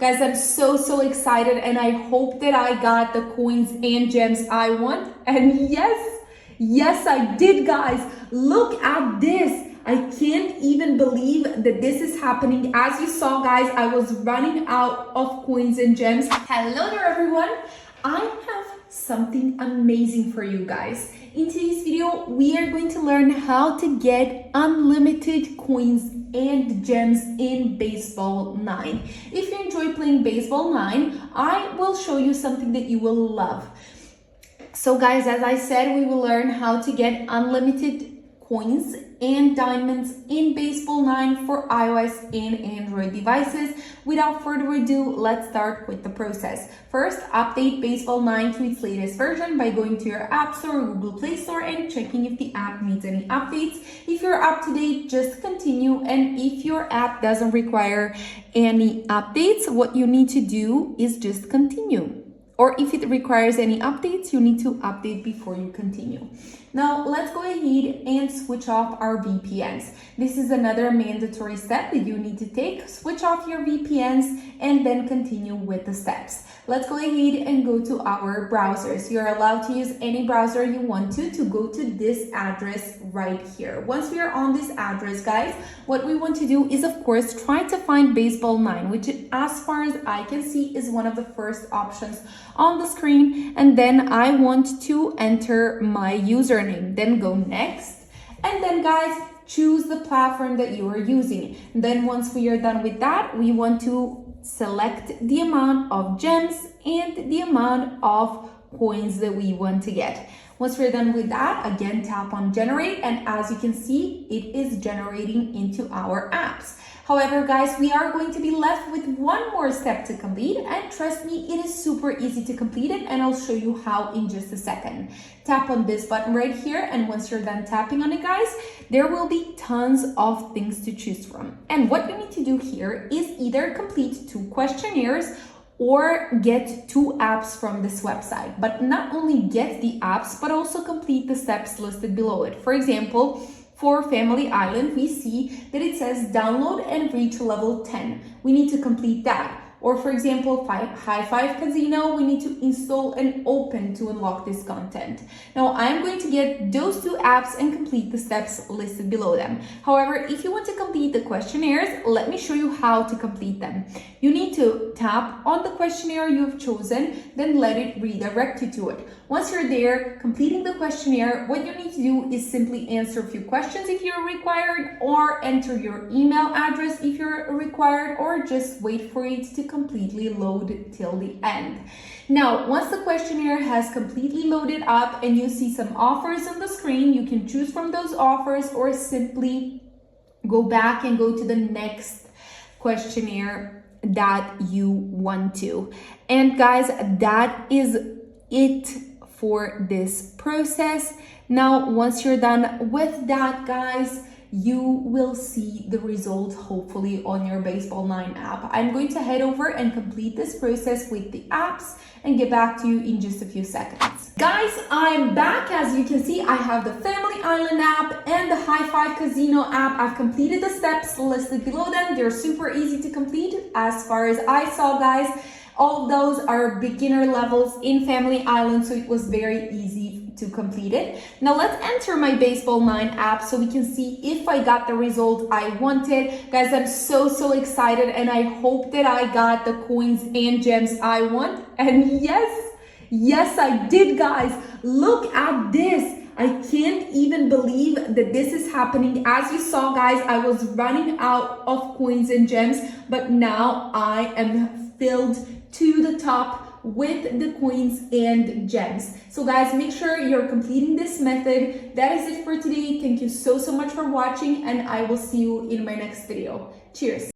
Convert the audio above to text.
Guys, I'm so excited, and I hope that I got the coins and gems I want. And yes, I did, guys. Look at this. I can't even believe that this is happening. As you saw, guys, I was running out of coins and gems. Hello there, everyone. I have something amazing for you guys. In today's video, we are going to learn how to get unlimited coins and gems in Baseball 9. If you enjoy playing Baseball 9, I will show you something that you will love. So guys, as I said, we will learn how to get unlimited coins and diamonds in Baseball 9 for iOS and Android devices. Without further ado, let's start with the process. First, update Baseball 9 to its latest version by going to your App Store or Google Play Store and checking if the app needs any updates. If you're up to date, just continue. And if your app doesn't require any updates, what you need to do is just continue. Or if it requires any updates, you need to update before you continue. Now, let's go ahead and switch off our VPNs. This is another mandatory step that you need to take. Switch off your VPNs and then continue with the steps. Let's go ahead and go to our browsers. You're allowed to use any browser you want to go to this address right here. Once we are on this address, guys, what we want to do is, of course, try to find Baseball 9, which as far as I can see is one of the first options on the screen. And then I want to enter my username. Then go next, and then guys, choose the platform that you are using. Then once we are done with that, we want to select the amount of gems and the amount of coins that we want to get. Once we're done with that, again, tap on generate, and as you can see, it is generating into our apps. However, guys, we are going to be left with one more step to complete, and trust me, it is super easy to complete it, and I'll show you how in just a second. Tap on this button right here, and once you're done tapping on it, guys, there will be tons of things to choose from. And what you need to do here is either complete 2 questionnaires or get 2 apps from this website. But not only get the apps, but also complete the steps listed below it. For example, for Family Island, we see that it says download and reach level 10. We need to complete that. Or for example, High Five Casino, we need to install and open to unlock this content. Now, I'm going to get those 2 apps and complete the steps listed below them. However, if you want to complete the questionnaires, let me show you how to complete them. You need to tap on the questionnaire you have chosen, then let it redirect you to it. Once you're there, completing the questionnaire, what you need to do is simply answer a few questions if you're required, or enter your email address if you're required, or just wait for it to completely load till the end. Now, once the questionnaire has completely loaded up and you see some offers on the screen, you can choose from those offers or simply go back and go to the next questionnaire that you want to. And guys, that is it for this process. Now, once you're done with that, guys, you will see the result hopefully on your Baseball 9 app. I'm going to head over and complete this process with the apps and get back to you in just a few seconds. Guys, I'm back. As you can see, I have the Family Island app and the High Five Casino app. I've completed the steps listed below them. They're super easy to complete as far as I saw, guys. All of those are beginner levels in Family Island, so it was very easy to complete it. Now let's enter my Baseball 9 app so we can see if I got the result I wanted. Guys, I'm so excited, and I hope that I got the coins and gems I want. And yes, I did, guys. Look at this. I can't even believe that this is happening. As you saw, guys, I was running out of coins and gems, but now I am filled to the top with the coins and gems. So guys, make sure you're completing this method. That is it for today. Thank you so much for watching, and I will see you in my next video. Cheers.